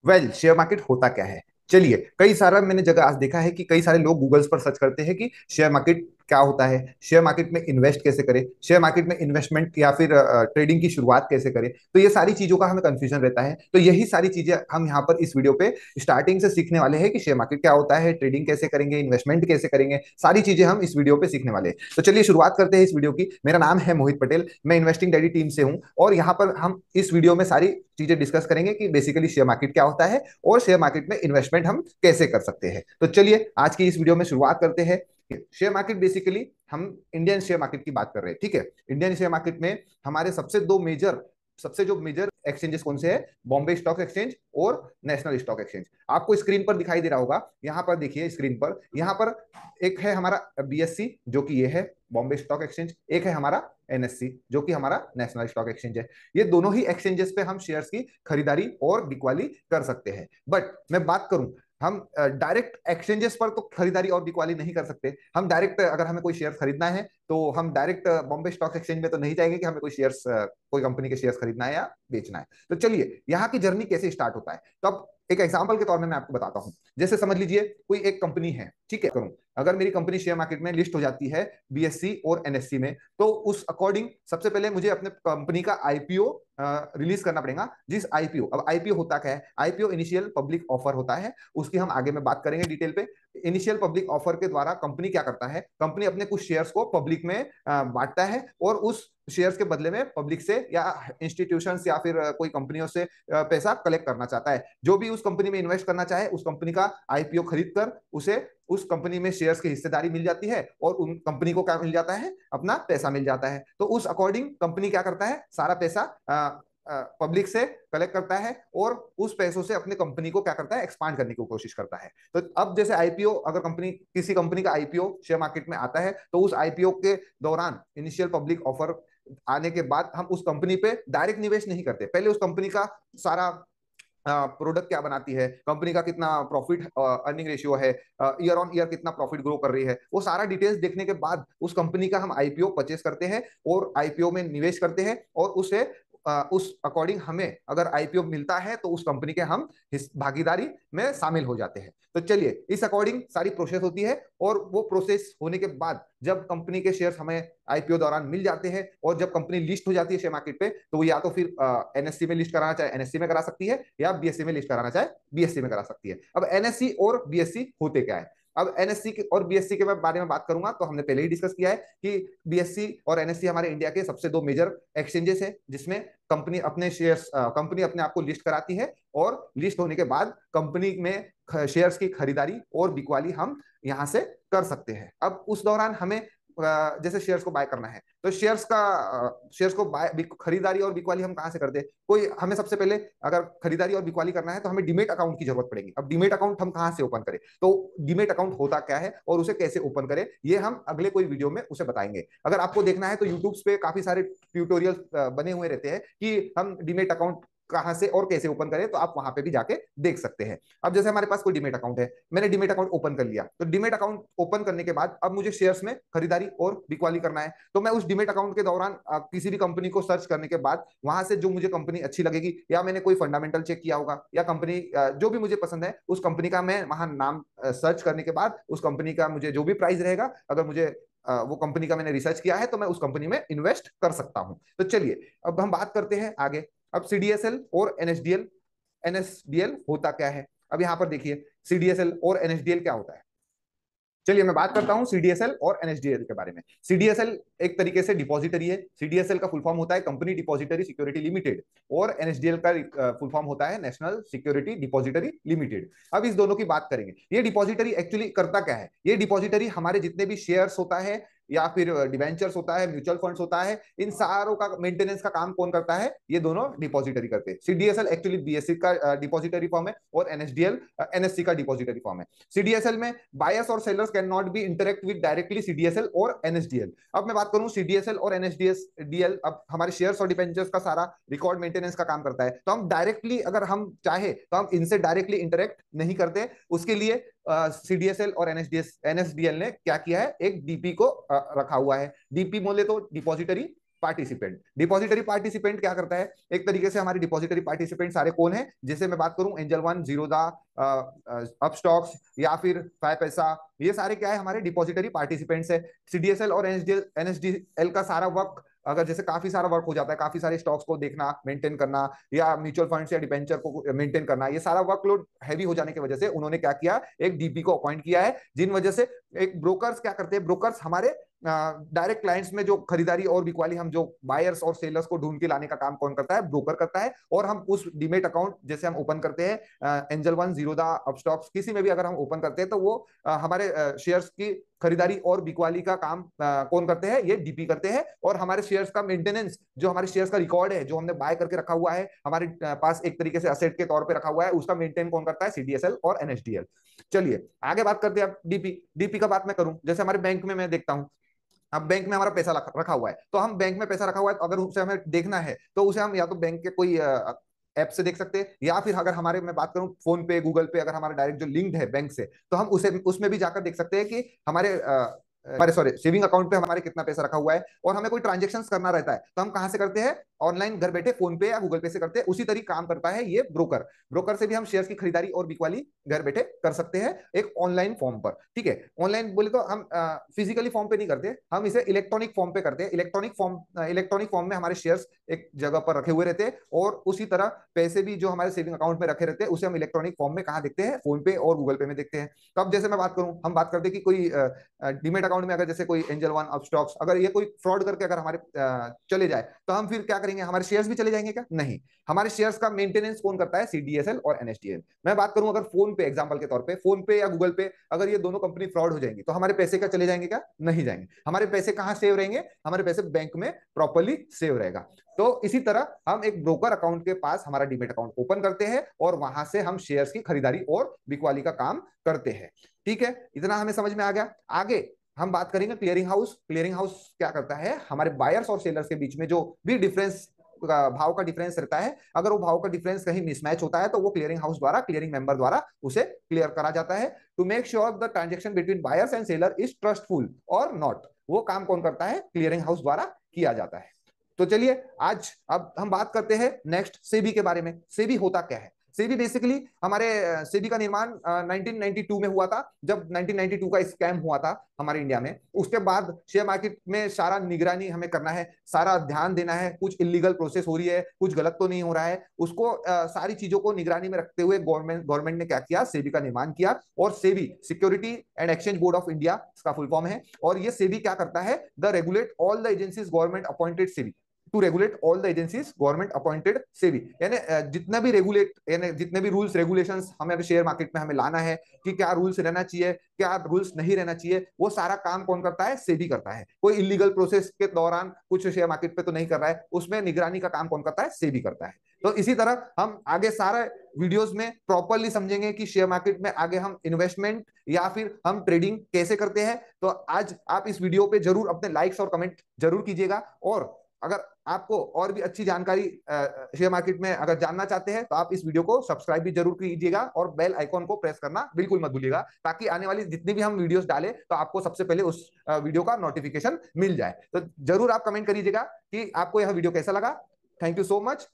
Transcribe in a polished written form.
Well share market होता क्या है? चलिए, कई सारा मैंने जगह आज देखा है कि कई सारे लोग गूगल्स पर सर्च करते हैं कि शेयर मार्केट क्या होता है, शेयर मार्केट में इन्वेस्ट कैसे करें, शेयर मार्केट में इन्वेस्टमेंट या फिर ट्रेडिंग की शुरुआत कैसे करें। तो ये सारी चीजों का हमें कंफ्यूजन रहता है। तो यही सारी चीजें हम यहाँ पर इस वीडियो पे स्टार्टिंग से सीखने वाले हैं कि शेयर मार्केट क्या होता है, ट्रेडिंग कैसे करेंगे, इन्वेस्टमेंट कैसे करेंगे, सारी चीजें हम इस वीडियो पे सीखने वाले हैं। तो चलिए शुरुआत करते हैं इस वीडियो की। मेरा नाम है मोहित पटेल, मैं इन्वेस्टिंग डैडी टीम से हूँ और यहाँ पर हम इस वीडियो में सारी चीजें डिस्कस करेंगे कि बेसिकली शेयर मार्केट क्या होता है और शेयर मार्केट में इन्वेस्टमेंट हम कैसे कर सकते हैं। तो चलिए आज की इस वीडियो में शुरुआत करते हैं। शेयर मार्केट बेसिकली हम इंडियन शेयर मार्केट की बात कर रहे हैं, ठीक है। इंडियन शेयर मार्केट में हमारे सबसे जो मेजर एक्सचेंजेस कौन से हैं? बॉम्बे स्टॉक एक्सचेंज और नेशनल स्टॉक एक्सचेंज। आपको स्क्रीन पर दिखाई दे रहा होगा, यहाँ पर देखिए स्क्रीन पर, यहाँ पर एक है हमारा बीएससी जो कि ये है बॉम्बे स्टॉक एक्सचेंज, एक है हमारा एनएससी जो कि हमारा नेशनल स्टॉक एक्सचेंज है। ये दोनों ही एक्सचेंजेस पे हम शेयर्स की खरीदारी और बिकवाली कर सकते हैं। बट मैं बात करूं, हम डायरेक्ट एक्सचेंजेस पर तो खरीदारी और बिकवाली नहीं कर सकते। हम डायरेक्ट अगर हमें कोई शेयर खरीदना है तो हम डायरेक्ट बॉम्बे स्टॉक एक्सचेंज में तो नहीं जाएंगे कि हमें कोई शेयर्स, कोई कंपनी के शेयर्स खरीदना है या बेचना है। तो चलिए यहाँ की जर्नी कैसे स्टार्ट होता है, तो अब एक एग्जांपल के तौर में मैं आपको बताता हूं। जैसे समझ लीजिए कोई एक कंपनी है, ठीक है, करूं, अगर मेरी कंपनी शेयर मार्केट में लिस्ट हो जाती है बीएससी और एनएससी में, तो उस अकॉर्डिंग सबसे पहले मुझे अपने कंपनी का आईपीओ रिलीज करना पड़ेगा। जिस आईपीओ, अब आईपीओ होता क्या है? आईपीओ इनिशियल पब्लिक ऑफर होता है, उसकी हम आगे में बात करेंगे डिटेल पे। इनिशियल पब्लिक ऑफर के द्वारा कंपनी क्या करता है, कंपनी अपने कुछ शेयर्स को पब्लिक में बांटता है और उस शेयर्स के बदले में पब्लिक से या इंस्टीट्यूशंस या फिर कोई कंपनियों से पैसा कलेक्ट करना चाहता है। जो भी उस कंपनी में इन्वेस्ट करना चाहे उस कंपनी का आईपीओ खरीद कर उसे उस कंपनी में शेयर्स की हिस्सेदारी मिल जाती है और उन कंपनी को क्या मिल जाता है? अपना पैसा मिल जाता है। तो उस अकॉर्डिंग कंपनी क्या करता है? सारा पैसा पब्लिक से कलेक्ट करता है और उस पैसों से अपनी कंपनी को क्या करता है? एक्सपांड करने की कोशिश करता है। तो अब जैसे आईपीओ, अगर कंपनी, किसी कंपनी का आईपीओ शेयर मार्केट में आता है तो उस आईपीओ के दौरान इनिशियल पब्लिक ऑफर आने के बाद हम उस कंपनी पे डायरेक्ट निवेश नहीं करते। पहले उस कंपनी का सारा प्रोडक्ट क्या बनाती है, कंपनी का कितना प्रॉफिट अर्निंग रेशियो है, ईयर ऑन ईयर कितना प्रॉफिट ग्रो कर रही है, वो सारा डिटेल्स देखने के बाद उस कंपनी का हम आईपीओ परचेस करते हैं और आईपीओ में निवेश करते हैं और उसे उस अकॉर्डिंग हमें अगर आईपीओ मिलता है तो उस कंपनी के हम भागीदारी में शामिल हो जाते हैं। तो चलिए इस अकॉर्डिंग सारी प्रोसेस होती है और वो प्रोसेस होने के बाद जब कंपनी के शेयर्स हमें आईपीओ दौरान मिल जाते हैं और जब कंपनी लिस्ट हो जाती है शेयर मार्केट पे, तो वो या तो फिर एनएससी में लिस्ट कराना चाहे एनएससी में करा सकती है या बीएससी में लिस्ट कराना चाहे बीएससी में करा सकती है। अब एनएससी और बीएससी होते क्या है? अब एनएससी और बीएससी के बारे में बात करूंगा तो हमने पहले ही डिस्कस किया है कि बीएससी और एनएससी हमारे इंडिया के सबसे दो मेजर एक्सचेंजेस है जिसमें कंपनी अपने आप को लिस्ट कराती है और लिस्ट होने के बाद कंपनी में शेयर्स की खरीदारी और बिकवाली हम यहां से कर सकते हैं। अब उस दौरान हमें जैसे शेयर्स को बाय करना है तो शेयर्स को बाय, खरीदारी और बिकवाली हम कहां से करते हैं? कोई हमें सबसे पहले अगर खरीदारी और बिकवाली करना है तो हमें डीमेट अकाउंट की जरूरत पड़ेगी। अब डीमेट अकाउंट हम कहां से ओपन करें? तो डीमेट अकाउंट होता क्या है और उसे कैसे ओपन करें ये हम अगले कोई वीडियो में उसे बताएंगे। अगर आपको देखना है तो यूट्यूब पे काफी सारे ट्यूटोरियल बने हुए रहते हैं कि हम डीमेट अकाउंट कहां से और कैसे ओपन करें, तो आप वहां पे भी जाके देख सकते हैं। अब जैसे हमारे पास कोई डीमेट अकाउंट है, मैंने डीमेट अकाउंट ओपन कर लिया, तो डीमेट अकाउंट ओपन करने के बाद अब मुझे शेयर्स में खरीदारी और बिकवाली करना है। तो मैं उस डीमेट अकाउंट के दौरान किसी भी कंपनी को सर्च करने के बाद वहां से जो मुझे कंपनी अच्छी लगेगी या मैंने कोई फंडामेंटल चेक किया होगा या कंपनी जो भी मुझे पसंद है उस कंपनी का मैं वहां नाम सर्च करने के बाद उस कंपनी का मुझे जो भी प्राइस रहेगा, अगर मुझे वो कंपनी का मैंने रिसर्च किया है तो मैं उस कंपनी में इन्वेस्ट कर सकता हूं। तो चलिए अब हम बात करते हैं आगे। अब सीडीएसएल और एनएसडीएल, एनएसडीएल होता क्या है? अब यहां पर देखिए सीडीएसएल और एनएसडीएल क्या होता है। चलिए मैं बात करता हूं सीडीएसएल और एनएसडीएल के बारे में। सीडीएसएल एक तरीके से डिपॉजिटरी है। सीडीएसएल का फुल फॉर्म होता है कंपनी डिपॉजिटरी सिक्योरिटी लिमिटेड और एनएसडीएल का फुल फॉर्म होता है नेशनल सिक्योरिटी डिपॉजिटरी लिमिटेड। अब इस दोनों की बात करेंगे। ये डिपॉजिटरी एक्चुअली करता क्या है? ये डिपॉजिटरी हमारे जितने भी शेयर्स होता है या फिर डिवेंचर्स होता है, म्यूचुअल फंड्स होता है, इन सारों का मेंटेनेंस का काम कौन करता है? ये दोनों डिपॉजिटरी करते हैं। सीडीएसएल एक्चुअली बीएससी का डिपॉजिटरी फॉर्म है और एनएसडीएल एनएससी का डिपॉजिटरी फॉर्म है। सीडीएसएल में बायर्स और sellers can not be interact with directly CDSL और एनएसडीएल। अब मैं बात करूं सीडीएसएल और एनएसडीएल, अब हमारे शेयर्स और डिबेंचर्स का सारा रिकॉर्ड मेंटेनेंस का काम करता है। तो हम डायरेक्टली अगर हम चाहे तो हम इनसे डायरेक्टली इंटरेक्ट नहीं करते। उसके लिए सीडीएसएल और एनएसडीएल ने क्या किया है? एक डीपी को रखा हुआ है। डीपी बोले तो डिपॉजिटरी पार्टिसिपेंट। डिपॉजिटरी पार्टिसिपेंट क्या करता है, एक तरीके से हमारे डिपॉजिटरी पार्टिसिपेंट सारे कौन है, जैसे मैं बात करूं एंजल वन, जीरोधा, अपस्टॉक्स या फिर फाइव पैसा, ये सारे क्या है हमारे डिपॉजिटरी पार्टिसिपेंट्स है। सीडीएसएल और एनएसडीएल का सारा वर्क, अगर जैसे काफी सारा वर्क हो जाता है, काफी सारे स्टॉक्स को देखना, मेंटेन करना, या म्यूचुअल फंड्स या डिबेंचर को मेंटेन करना, ये सारा वर्कलोड हैवी हो जाने की वजह से उन्होंने क्या किया, एक डीपी को अपॉइंट किया है, जिन वजह से एक ब्रोकर्स क्या करते हैं, ब्रोकर्स हमारे डायरेक्ट क्लाइंट्स में जो खरीदारी और बिकवाली, हम जो बायर्स और सेलर्स को ढूंढ के लाने का काम कौन करता है, ब्रोकर करता है। और हम उस डीमेट अकाउंट जैसे हम ओपन करते हैं एंजल वन, जीरोधा, अपस्टॉक्स, किसी में भी अगर हम ओपन करते हैं, तो वो हमारे शेयर्स की खरीदारी और बिकवाली का काम कौन करते हैं, ये डीपी करते हैं। और हमारे शेयर्स का मेंटेनेंस, जो हमारे शेयर्स का रिकॉर्ड है, जो हमने बाय करके रखा हुआ है हमारे पास एक तरीके से असेट के तौर पे रखा हुआ है, उसका मेंटेन कौन करता है, सीडीएसएल और एनएसडीएल। चलिए आगे बात करते हैं अब डीपी। डीपी का बात मैं करूं, जैसे हमारे बैंक में मैं देखता हूं, अब बैंक में हमारा पैसा रखा हुआ है, तो हम बैंक में पैसा रखा हुआ है, तो अगर उसे हमें देखना है तो उसे हम या तो बैंक के कोई ऐप से देख सकते हैं, या फिर अगर हमारे, मैं बात करूं फोन पे, गूगल पे, अगर हमारा डायरेक्ट जो लिंक्ड है बैंक से, तो हम उसे उसमें भी जाकर देख सकते हैं कि हमारे सॉरी सेविंग अकाउंट पे हमारे कितना पैसा रखा हुआ है। और हमें कोई ट्रांजेक्शन करना रहता है तो हम कहां से करते हैं, ऑनलाइन घर बैठे फोन पे या गूगल पे से करते हैं। उसी तरीके काम करता है ये ब्रोकर। ब्रोकर से भी हम शेयर्स की खरीदारी और बिकवाली घर बैठे कर सकते हैं एक ऑनलाइन फॉर्म पर। ठीक है, ऑनलाइन बोले तो हम फिजिकली फॉर्म पे नहीं करते, हम इसे इलेक्ट्रॉनिक फॉर्म पे करते हैं। इलेक्ट्रॉनिक फॉर्म में हमारे शेयर्स एक जगह पर रखे हुए रहते हैं, और उसी तरह पैसे भी जो हमारे सेविंग अकाउंट में रखे रहते हैं, उसे हम इलेक्ट्रॉनिक फॉर्म में कहाँ देखते हैं, फोन पे और गूगल पे में देखते हैं। तो अब जैसे मैं बात करूं, हम बात करते हैं कि कोई डीमेट अकाउंट में अगर जैसे कोई एंजल वन, अपस्टॉक्स, अगर ये कोई फ्रॉड करके अगर हमारे चले जाए, तो हम फिर क्या करेंगे, हमारे शेयर्स भी चले जाएंगे क्या, नहीं। हमारे शेयर्स का मेंटेनेंस कौन करता है, सीडीएसएल और एनएसडीएल। मैं बात करूं अगर फोन पे, एग्जांपल के तौर पे फोन पे या गूगल पे, अगर ये दोनों कंपनी फ्रॉड हो जाएंगी, तो हमारे पैसे क्या चले जाएंगे क्या, नहीं जाएंगे। हमारे पैसे कहां सेव रहेंगे, हमारे पैसे बैंक में प्रॉपरली सेव रहेगा। तो इसी तरह हम एक ब्रोकर अकाउंट के पास हमारा डीमेट अकाउंट ओपन करते हैं, और वहां से हम शेयर्स की खरीदारी और बिकवाली का काम करते हैं। ठीक है, इतना हमें समझ में आ गया। आगे हम बात करेंगे क्लियरिंग हाउस। क्लियरिंग हाउस क्या करता है, हमारे बायर्स और सेलर्स के बीच में जो भी डिफरेंस, भाव का डिफरेंस रहता है, अगर वो भाव का डिफरेंस कहीं मिसमैच होता है, तो वो क्लियरिंग हाउस द्वारा, क्लियरिंग मेंबर द्वारा उसे क्लियर करा जाता है। To make sure the transaction between buyers and seller is trustful और नॉट, वो काम कौन करता है, क्लियरिंग हाउस द्वारा किया जाता है। तो चलिए आज अब हम बात करते हैं नेक्स्ट सेबी के बारे में। सेबी होता क्या है। सेबी बेसिकली, हमारे सेबी का निर्माण 1992 में हुआ था, जब 1992 का स्कैम हुआ था हमारे इंडिया में। उसके बाद शेयर मार्केट में सारा निगरानी हमें करना है, सारा ध्यान देना है, कुछ इलीगल प्रोसेस हो रही है, कुछ गलत तो नहीं हो रहा है, उसको सारी चीजों को निगरानी में रखते हुए गवर्नमेंट ने क्या किया, सेबी का निर्माण किया। और SEBI security and exchange board of India इसका फुल फॉर्म है। और ये सेबी क्या करता है, the regulate all the agencies government appointed SEBI, to regulate all the agencies government appointed SEBI. यानी जितना भी रेगुलेट, यानी जितने भी रूल्स रेगुलेशंस हमें शेयर मार्केट में हमें लाना है, कि क्या रूल्स रहना चाहिए, क्या रूल्स नहीं रहना चाहिए, वो सारा काम कौन करता है, सेबी करता है। कोई इलीगल प्रोसेस के दौरान कुछ शेयर मार्केट पे तो नहीं कर रहा है, उसमें निगरानी का काम कौन करता है, सेबी करता है। तो इसी तरह हम आगे सारे वीडियोस में प्रॉपरली समझेंगे कि शेयर मार्केट में आगे हम इन्वेस्टमेंट या फिर हम ट्रेडिंग कैसे करते हैं। तो आज आप इस वीडियो पे जरूर अपने लाइक्स और कमेंट जरूर कीजिएगा। और अगर आपको और भी अच्छी जानकारी शेयर मार्केट में अगर जानना चाहते हैं, तो आप इस वीडियो को सब्सक्राइब भी जरूर कीजिएगा, और बेल आइकॉन को प्रेस करना बिल्कुल मत भूलिएगा, ताकि आने वाली जितनी भी हम वीडियोस डालें, तो आपको सबसे पहले उस वीडियो का नोटिफिकेशन मिल जाए। तो जरूर आप कमेंट करिएगा कि आपको यह वीडियो कैसा लगा। Thank you so much.